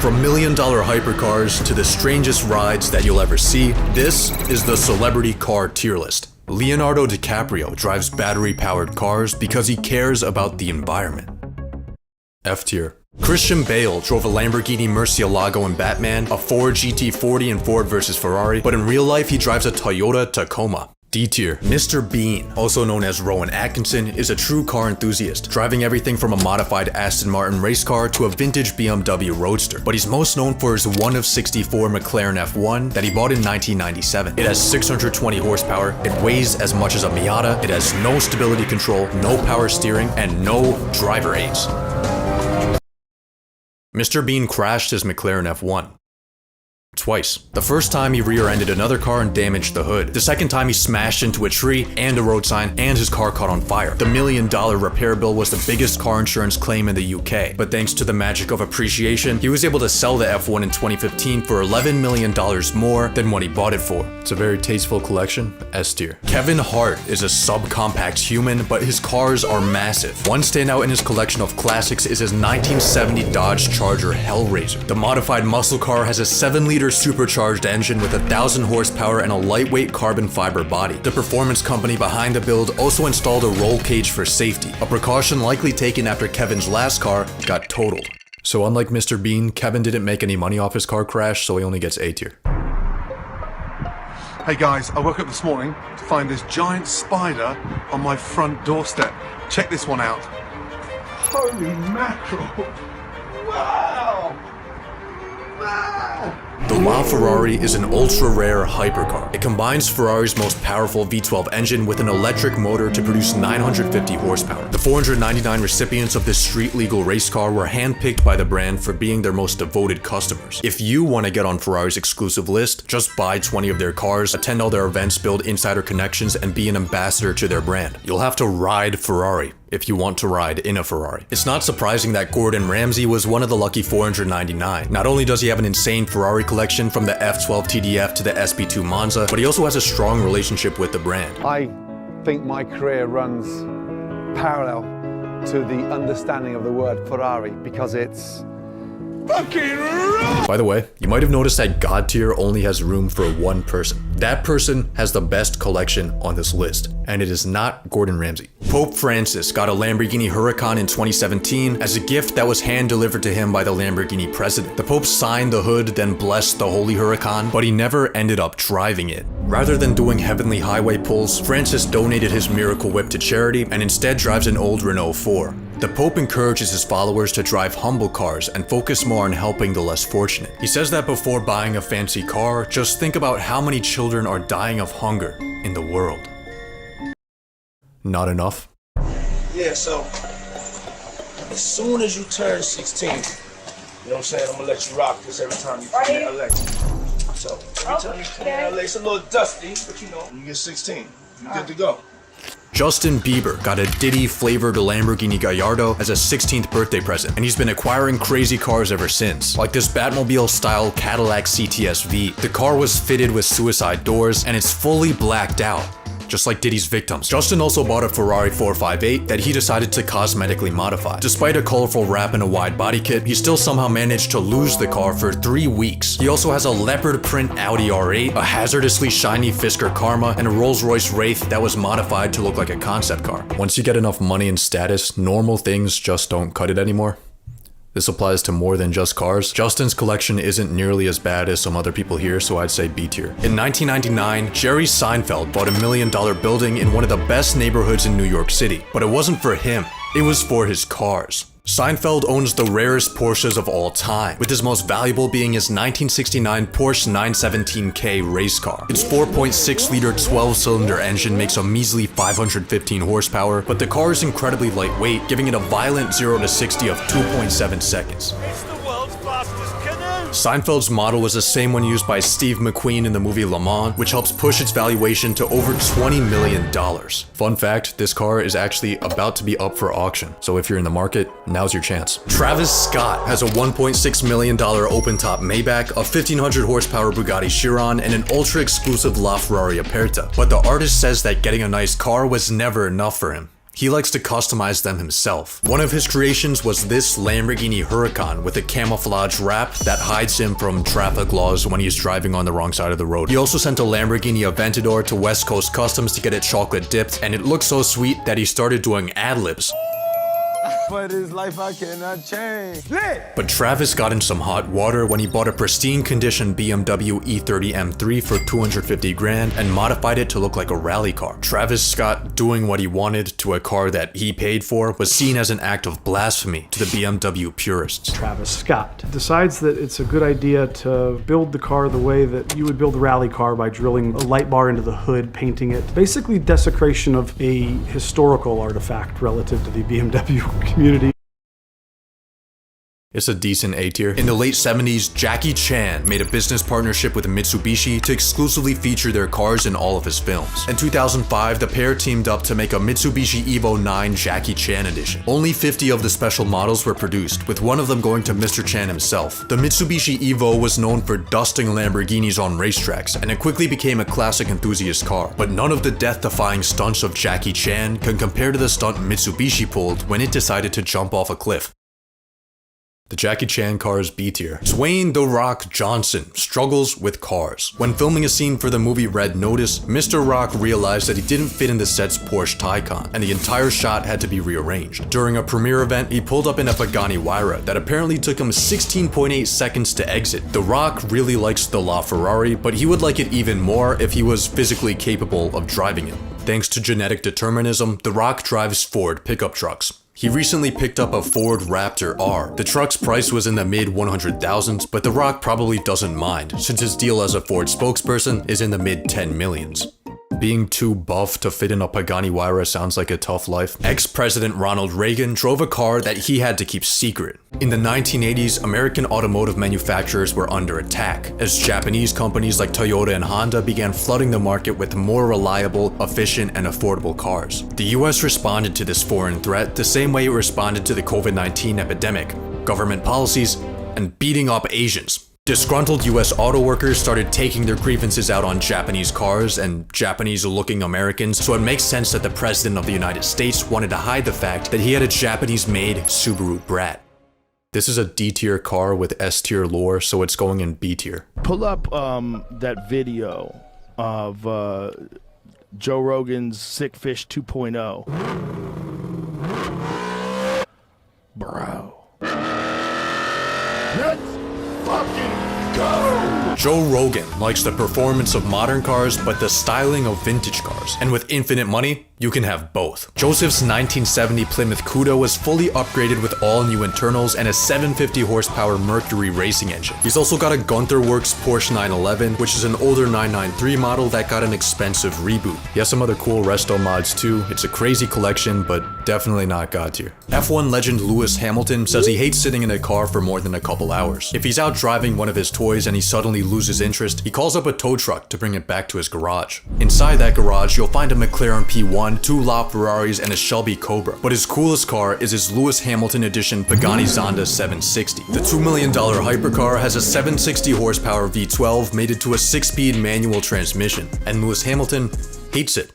From million-dollar hypercars to the strangest rides that you'll ever see, this is the celebrity car tier list. Leonardo DiCaprio drives battery-powered cars because he cares about the environment. F tier. Christian Bale drove a Lamborghini Murcielago in Batman, a Ford GT40 in Ford vs Ferrari, but in real life he drives a Toyota Tacoma. D tier. Mr. Bean, also known as Rowan Atkinson, is a true car enthusiast, driving everything from a modified Aston Martin race car to a vintage BMW Roadster. But he's most known for his 1 of 64 McLaren F1 that he bought in 1997. It has 620 horsepower, it weighs as much as a Miata, it has no stability control, no power steering, and no driver aids. Mr. Bean crashed his McLaren F1. Twice. The first time he rear-ended another car and damaged the hood. The second time he smashed into a tree and a road sign and his car caught on fire. The $1 million repair bill was the biggest car insurance claim in the UK, but thanks to the magic of appreciation, he was able to sell the F1 in 2015 for $11 million more than what he bought it for. It's a very tasteful collection. S tier. Kevin Hart is a subcompact human, but his cars are massive. One standout in his collection of classics is his 1970 Dodge Charger Hellraiser. The modified muscle car has a 7-liter supercharged engine with 1,000 horsepower and a lightweight carbon fiber body. The performance company behind the build also installed a roll cage for safety, a precaution likely taken after Kevin's last car got totaled. So unlike Mr. Bean, Kevin didn't make any money off his car crash, so he only gets A tier. Hey guys, I woke up this morning to find this giant spider on my front doorstep. Check this one out. Holy mackerel! Wow! Wow! The LaFerrari is an ultra-rare hypercar. It combines Ferrari's most powerful V12 engine with an electric motor to produce 950 horsepower. The 499 recipients of this street-legal race car were handpicked by the brand for being their most devoted customers. If you want to get on Ferrari's exclusive list, just buy 20 of their cars, attend all their events, build insider connections, and be an ambassador to their brand. You'll have to ride Ferrari if you want to ride in a Ferrari. It's not surprising that Gordon Ramsay was one of the lucky 499. Not only does he have an insane Ferrari collection from the F12 TDF to the SP2 Monza, but he also has a strong relationship with the brand. I think my career runs parallel to the understanding of the word Ferrari because it's fucking wrong. By the way, you might have noticed that God tier only has room for one person. That person has the best collection on this list, and it is not Gordon Ramsay. Pope Francis got a Lamborghini Huracan in 2017 as a gift that was hand-delivered to him by the Lamborghini president. The Pope signed the hood, then blessed the Holy Huracan, but he never ended up driving it. Rather than doing heavenly highway pulls, Francis donated his Miracle Whip to charity and instead drives an old Renault 4. The Pope encourages his followers to drive humble cars and focus more on helping the less fortunate. He says that before buying a fancy car, just think about how many children are dying of hunger in the world. Not enough? Yeah, so as soon as you turn 16, you know what I'm saying, I'm gonna let you rock this every time you come to LA. So every time you come to LA, it's a little dusty, but you know, when you get 16, you're good to go. Justin Bieber got a Diddy-flavored Lamborghini Gallardo as a 16th birthday present, and he's been acquiring crazy cars ever since, like this Batmobile-style Cadillac CTS-V. The car was fitted with suicide doors, and it's fully blacked out, just like Diddy's victims. Justin also bought a Ferrari 458 that he decided to cosmetically modify. Despite a colorful wrap and a wide body kit, he still somehow managed to lose the car for 3 weeks. He also has a leopard print Audi R8, a hazardously shiny Fisker Karma, and a Rolls-Royce Wraith that was modified to look like a concept car. Once you get enough money and status, normal things just don't cut it anymore. This applies to more than just cars. Justin's collection isn't nearly as bad as some other people here, so I'd say B tier. In 1999, Jerry Seinfeld bought a $1 million building in one of the best neighborhoods in New York City. But it wasn't for him, it was for his cars. Seinfeld owns the rarest Porsches of all time, with his most valuable being his 1969 Porsche 917K race car. Its 4.6-liter 12-cylinder engine makes a measly 515 horsepower, but the car is incredibly lightweight, giving it a violent 0 to 60 of 2.7 seconds. Seinfeld's model was the same one used by Steve McQueen in the movie Le Mans, which helps push its valuation to over $20 million. Fun fact, this car is actually about to be up for auction, so if you're in the market, now's your chance. Travis Scott has a $1.6 million open-top Maybach, a 1500 horsepower Bugatti Chiron, and an ultra-exclusive LaFerrari Aperta. But the artist says that getting a nice car was never enough for him. He likes to customize them himself. One of his creations was this Lamborghini Huracan with a camouflage wrap that hides him from traffic laws when he's driving on the wrong side of the road. He also sent a Lamborghini Aventador to West Coast Customs to get it chocolate dipped, and it looked so sweet that he started doing ad-libs. But his life I cannot change. But Travis got in some hot water when he bought a pristine condition BMW E30 M3 for 250 grand and modified it to look like a rally car. Travis Scott doing what he wanted to a car that he paid for was seen as an act of blasphemy to the BMW purists. Travis Scott decides that it's a good idea to build the car the way that you would build a rally car by drilling a light bar into the hood, painting it. Basically desecration of a historical artifact relative to the BMW community. It's a decent A tier. In the late 70s, Jackie Chan made a business partnership with Mitsubishi to exclusively feature their cars in all of his films. In 2005, the pair teamed up to make a Mitsubishi Evo 9 Jackie Chan edition. Only 50 of the special models were produced, with one of them going to Mr. Chan himself. The Mitsubishi Evo was known for dusting Lamborghinis on racetracks, and it quickly became a classic enthusiast car. But none of the death-defying stunts of Jackie Chan can compare to the stunt Mitsubishi pulled when it decided to jump off a cliff. The Jackie Chan car's B tier. Dwayne "The Rock" Johnson struggles with cars. When filming a scene for the movie Red Notice, Mr. Rock realized that he didn't fit in the set's Porsche Taycan, and the entire shot had to be rearranged. During a premiere event, he pulled up in a Pagani Huayra that apparently took him 16.8 seconds to exit. The Rock really likes the LaFerrari, but he would like it even more if he was physically capable of driving it. Thanks to genetic determinism, The Rock drives Ford pickup trucks. He recently picked up a Ford Raptor R. The truck's price was in the mid 100,000s, but The Rock probably doesn't mind, since his deal as a Ford spokesperson is in the mid 10 millions. Being too buff to fit in a Pagani Huayra sounds like a tough life. Ex-President Ronald Reagan drove a car that he had to keep secret. In the 1980s, American automotive manufacturers were under attack, as Japanese companies like Toyota and Honda began flooding the market with more reliable, efficient, and affordable cars. The US responded to this foreign threat the same way it responded to the COVID-19 epidemic: government policies and beating up Asians. Disgruntled US auto workers started taking their grievances out on Japanese cars and Japanese-looking Americans, so it makes sense that the President of the United States wanted to hide the fact that he had a Japanese-made Subaru Brat. This is a D-tier car with S-tier lore, so it's going in B tier. Pull up that video of Joe Rogan's Sick Fish 2.0. Bro. Let's fucking go! Joe Rogan likes the performance of modern cars, but the styling of vintage cars. And with infinite money, you can have both. Joseph's 1970 Plymouth Cuda was fully upgraded with all new internals and a 750 horsepower Mercury racing engine. He's also got a Gunther Works Porsche 911, which is an older 993 model that got an expensive reboot. He has some other cool resto mods too. It's a crazy collection, but definitely not God tier. F1 legend Lewis Hamilton says he hates sitting in a car for more than a couple hours. If he's out driving one of his toys and he suddenly loses interest, he calls up a tow truck to bring it back to his garage. Inside that garage, you'll find a McLaren P1, 2 LaFerraris, and a Shelby Cobra. But his coolest car is his Lewis Hamilton edition Pagani Zonda 760. The $2 million hypercar has a 760 horsepower V12 mated to a 6-speed manual transmission, and Lewis Hamilton hates it.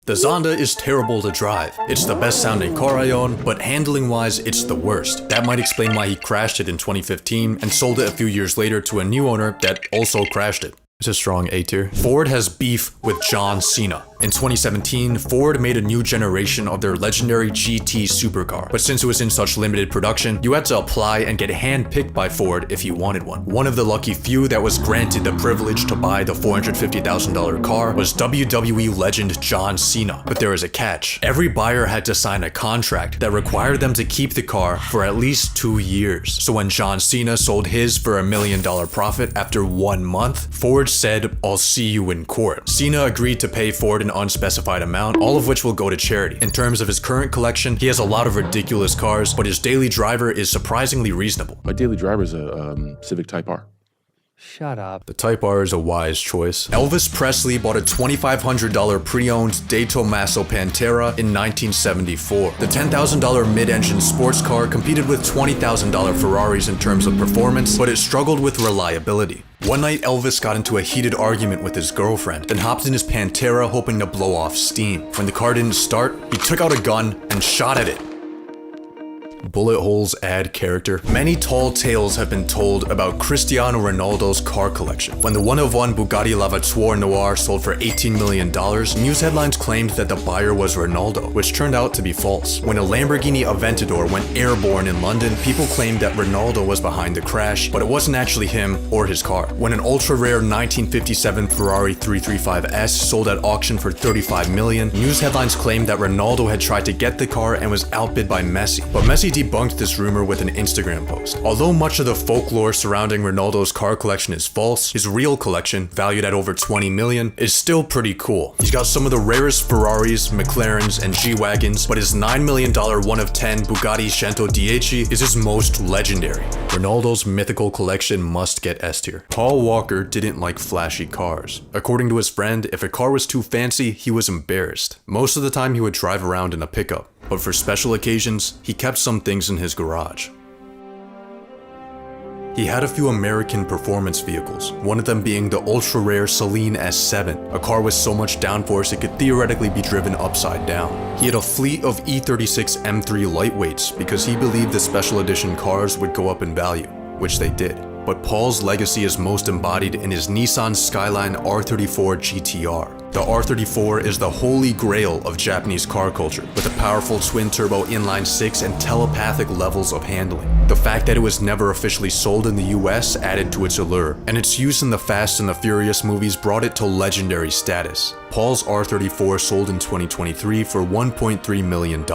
The Zonda is terrible to drive. It's the best sounding car I own, but handling wise, it's the worst. That might explain why he crashed it in 2015 and sold it a few years later to a new owner that also crashed it. It's a strong A tier. Ford has beef with John Cena. In 2017, Ford made a new generation of their legendary GT supercar, but since it was in such limited production, you had to apply and get hand-picked by Ford if you wanted one. One of the lucky few that was granted the privilege to buy the $450,000 car was WWE legend John Cena. But there was a catch. Every buyer had to sign a contract that required them to keep the car for at least 2 years. So when John Cena sold his for $1 million profit after 1 month, Ford said, "I'll see you in court." Cena agreed to pay Ford an unspecified amount, all of which will go to charity. In terms of his current collection, he has a lot of ridiculous cars, but his daily driver is surprisingly reasonable. My daily driver is a Civic Type R. Shut up. The Type R is a wise choice. Elvis Presley bought a $2,500 pre-owned De Tomaso Pantera in 1974. The $10,000 mid-engine sports car competed with $20,000 Ferraris in terms of performance, but it struggled with reliability. One night, Elvis got into a heated argument with his girlfriend, then hopped in his Pantera hoping to blow off steam. When the car didn't start, he took out a gun and shot at it. Bullet holes add character. Many tall tales have been told about Cristiano Ronaldo's car collection. When the one-of-one Bugatti Lavatoire Noir sold for $18 million, news headlines claimed that the buyer was Ronaldo, which turned out to be false. When a Lamborghini Aventador went airborne in London, people claimed that Ronaldo was behind the crash, but it wasn't actually him or his car. When an ultra-rare 1957 Ferrari 335S sold at auction for $35 million, news headlines claimed that Ronaldo had tried to get the car and was outbid by Messi. But Messi debunked this rumor with an Instagram post. Although much of the folklore surrounding Ronaldo's car collection is false, his real collection, valued at over $20 million, is still pretty cool. He's got some of the rarest Ferraris, McLarens, and G-Wagons, but his $9 million 1 of 10 Bugatti Cento 10 is his most legendary. Ronaldo's mythical collection must get S tier. Paul Walker didn't like flashy cars. According to his friend, if a car was too fancy, he was embarrassed. Most of the time he would drive around in a pickup, but for special occasions, he kept some things in his garage. He had a few American performance vehicles, one of them being the ultra-rare Saleen S7, a car with so much downforce it could theoretically be driven upside down. He had a fleet of E36 M3 lightweights because he believed the special edition cars would go up in value, which they did. But Paul's legacy is most embodied in his Nissan Skyline R34 GTR. The R34 is the holy grail of Japanese car culture, with a powerful twin-turbo inline-6 and telepathic levels of handling. The fact that it was never officially sold in the US added to its allure, and its use in the Fast and the Furious movies brought it to legendary status. Paul's R34 sold in 2023 for $1.3 million.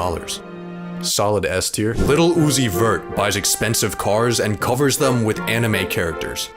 Solid S tier. Lil Uzi Vert buys expensive cars and covers them with anime characters.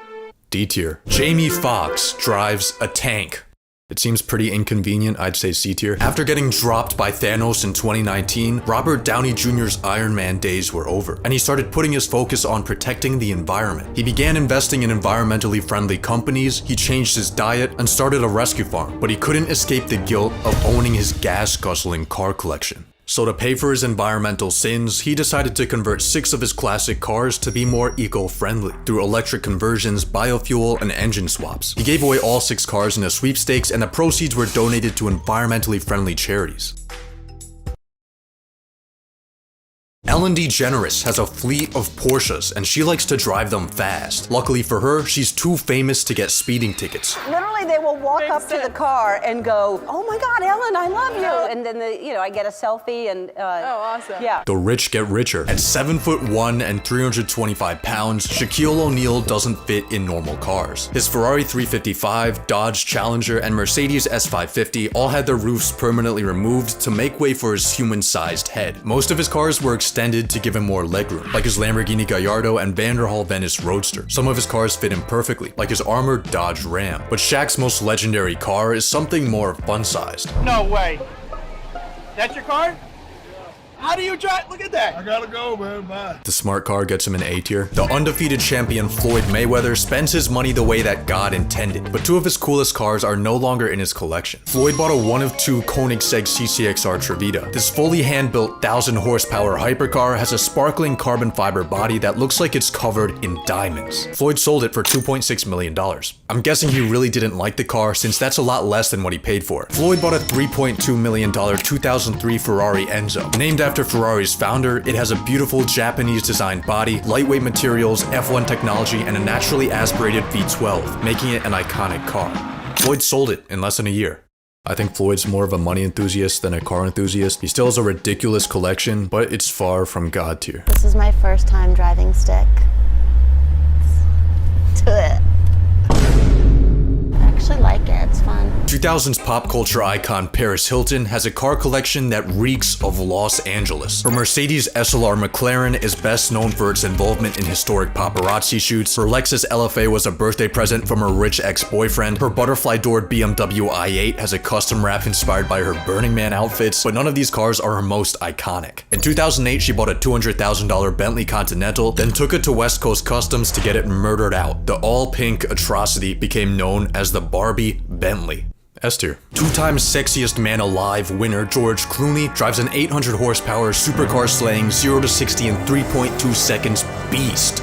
D tier. Jamie Foxx drives a tank. It seems pretty inconvenient, I'd say C tier. After getting dropped by Thanos in 2019, Robert Downey Jr.'s Iron Man days were over, and he started putting his focus on protecting the environment. He began investing in environmentally friendly companies, he changed his diet, and started a rescue farm, but he couldn't escape the guilt of owning his gas-guzzling car collection. So to pay for his environmental sins, he decided to convert 6 of his classic cars to be more eco-friendly through electric conversions, biofuel, and engine swaps. He gave away all 6 cars in a sweepstakes, and the proceeds were donated to environmentally friendly charities. Ellen DeGeneres has a fleet of Porsches, and she likes to drive them fast. Luckily for her, she's too famous to get speeding tickets. Literally, they will walk up to the car and go, "Oh my God, Ellen, I love you!" And then I get a selfie and. Oh, awesome! Yeah. The rich get richer. At 7'1" and 325 pounds, Shaquille O'Neal doesn't fit in normal cars. His Ferrari 355, Dodge Challenger, and Mercedes S550 all had their roofs permanently removed to make way for his human-sized head. Most of his cars were extended to give him more legroom, like his Lamborghini Gallardo and Vanderhall Venice Roadster. Some of his cars fit him perfectly, like his armored Dodge Ram. But Shaq's most legendary car is something more fun-sized. No way. That's your car? How do you drive? Look at that. I gotta go, man. Bye. The smart car gets him an A tier. The undefeated champion Floyd Mayweather spends his money the way that God intended, but 2 of his coolest cars are no longer in his collection. Floyd bought a 1 of 2 Koenigsegg CCXR Trevita. This fully hand-built 1,000 horsepower hypercar has a sparkling carbon fiber body that looks like it's covered in diamonds. Floyd sold it for $2.6 million. I'm guessing he really didn't like the car since that's a lot less than what he paid for it. Floyd bought a $3.2 million 2003 Ferrari Enzo. Named after Ferrari's founder, it has a beautiful Japanese designed body, lightweight materials, F1 technology, and a naturally aspirated V12, making it an iconic car. Floyd sold it in less than a year. I think Floyd's more of a money enthusiast than a car enthusiast. He still has a ridiculous collection, but it's far from God tier. This is my first time driving stick. Do it. I actually like it, it's fun. 2000s pop culture icon Paris Hilton has a car collection that reeks of Los Angeles. Her Mercedes SLR McLaren is best known for its involvement in historic paparazzi shoots. Her Lexus LFA was a birthday present from her rich ex-boyfriend. Her butterfly-doored BMW i8 has a custom wrap inspired by her Burning Man outfits, but none of these cars are her most iconic. In 2008, she bought a $200,000 Bentley Continental, then took it to West Coast Customs to get it murdered out. The all-pink atrocity became known as the Barbie Bentley. S tier. 2-time sexiest man alive winner George Clooney drives an 800 horsepower supercar slaying 0 to 60 in 3.2 seconds beast.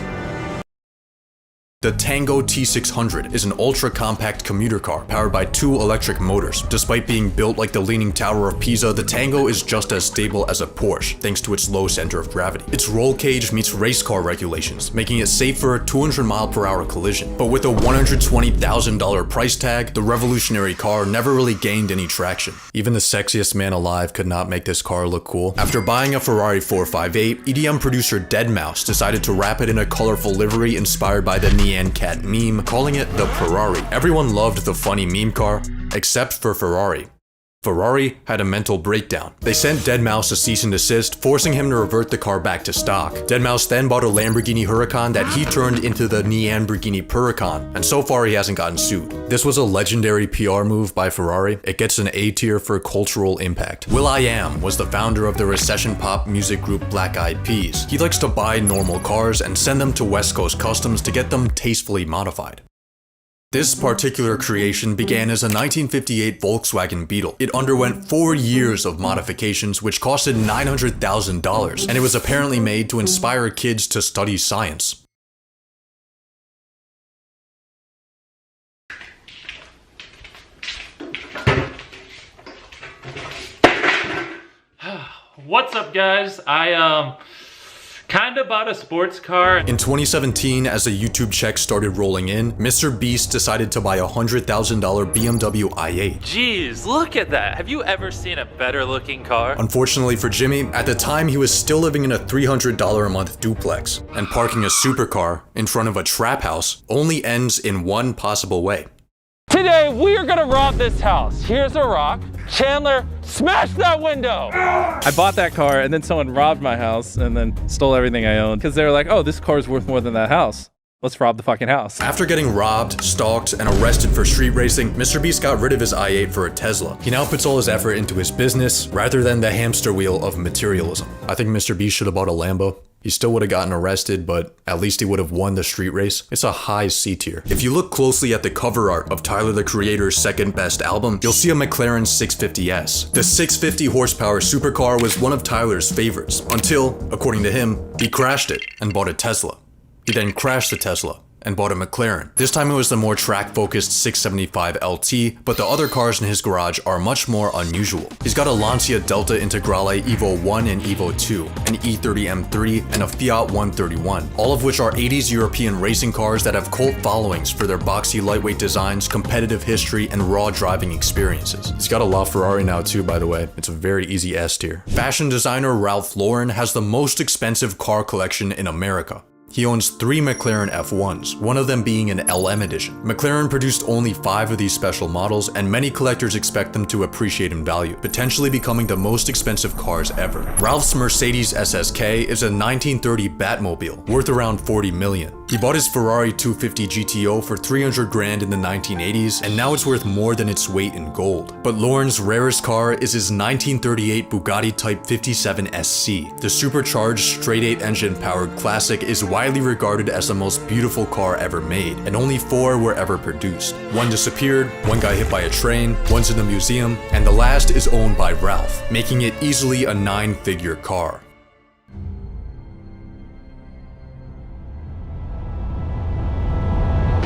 The Tango T600 is an ultra-compact commuter car powered by 2 electric motors. Despite being built like the Leaning Tower of Pisa, the Tango is just as stable as a Porsche, thanks to its low center of gravity. Its roll cage meets race car regulations, making it safe for a 200-mile-per-hour collision. But with a $120,000 price tag, the revolutionary car never really gained any traction. Even the sexiest man alive could not make this car look cool. After buying a Ferrari 458, EDM producer Deadmau5 decided to wrap it in a colorful livery inspired by the Nyan Cat meme, calling it the Ferrari. Everyone loved the funny meme car, except for Ferrari. Ferrari had a mental breakdown. They sent Deadmau5 a cease and desist, forcing him to revert the car back to stock. Deadmau5 then bought a Lamborghini Huracan that he turned into the Lamborghini Huracan, and so far he hasn't gotten sued. This was a legendary PR move by Ferrari. It gets an A tier for cultural impact. will.i.am was the founder of the recession pop music group Black Eyed Peas. He likes to buy normal cars and send them to West Coast Customs to get them tastefully modified. This particular creation began as a 1958 Volkswagen Beetle. It underwent 4 years of modifications, which costed $900,000, and it was apparently made to inspire kids to study science. What's up, guys? I kind of bought a sports car. In 2017, as a YouTube check started rolling in, Mr. Beast decided to buy a $100,000 BMW i8. Jeez, look at that. Have you ever seen a better looking car? Unfortunately for Jimmy, at the time he was still living in a $300 a month duplex, and parking a supercar in front of a trap house only ends in one possible way. Today, we are gonna rob this house. Here's a rock. Chandler, smash that window! I bought that car and then someone robbed my house and then stole everything I owned because they were like, oh, this car is worth more than that house. Let's rob the fucking house. After getting robbed, stalked, and arrested for street racing, Mr. Beast got rid of his i8 for a Tesla. He now puts all his effort into his business rather than the hamster wheel of materialism. I think Mr. Beast should have bought a Lambo. He still would have gotten arrested, but at least he would have won the street race. It's a high C tier. If you look closely at the cover art of Tyler the Creator's second best album, you'll see a McLaren 650S. The 650 horsepower supercar was one of Tyler's favorites, until, according to him, he crashed it and bought a Tesla. He then crashed the Tesla and bought a McLaren. This time it was the more track-focused 675 LT, but the other cars in his garage are much more unusual. He's got a Lancia Delta Integrale Evo 1 and Evo 2, an E30 M3, and a Fiat 131, all of which are 80s European racing cars that have cult followings for their boxy lightweight designs, competitive history, and raw driving experiences. He's got a LaFerrari now too, by the way. It's a very easy S tier. Fashion designer Ralph Lauren has the most expensive car collection in America. He owns 3 McLaren F1s, one of them being an LM edition. McLaren produced only 5 of these special models, and many collectors expect them to appreciate in value, potentially becoming the most expensive cars ever. Ralph's Mercedes SSK is a 1930 Batmobile, worth around $40 million. He bought his Ferrari 250 GTO for 300 grand in the 1980s, and now it's worth more than its weight in gold. But Lauren's rarest car is his 1938 Bugatti Type 57 SC. The supercharged straight-8 engine powered classic is widely regarded as the most beautiful car ever made, and only 4 were ever produced. 1 disappeared, 1 got hit by a train, 1's in a museum, and the last is owned by Ralph, making it easily a 9-figure car.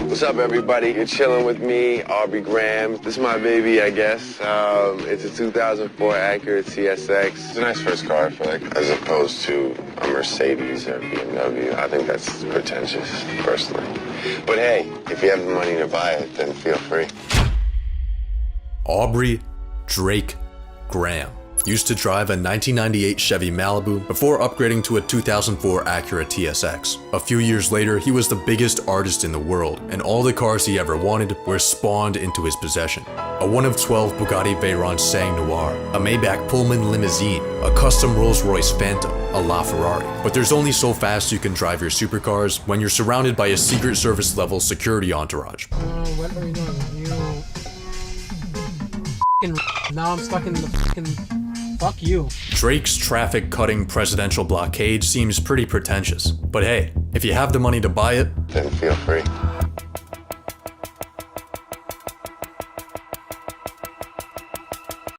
What's up, everybody? You're chilling with me, Aubrey Graham. This is my baby, I guess. It's a 2004 Acura TSX. It's a nice first car, I feel like, as opposed to a Mercedes or BMW. I think that's pretentious, personally. But hey, if you have the money to buy it, then feel free. Aubrey Drake Graham used to drive a 1998 Chevy Malibu before upgrading to a 2004 Acura TSX. A few years later, he was the biggest artist in the world, and all the cars he ever wanted were spawned into his possession. A 1 of 12 Bugatti Veyron Sang Noir, a Maybach Pullman limousine, a custom Rolls-Royce Phantom, a LaFerrari. But there's only so fast you can drive your supercars when you're surrounded by a Secret Service level security entourage. What are we doing? Now I'm stuck in the fucking... Fuck you. Drake's traffic-cutting presidential blockade seems pretty pretentious. But hey, if you have the money to buy it, then feel free.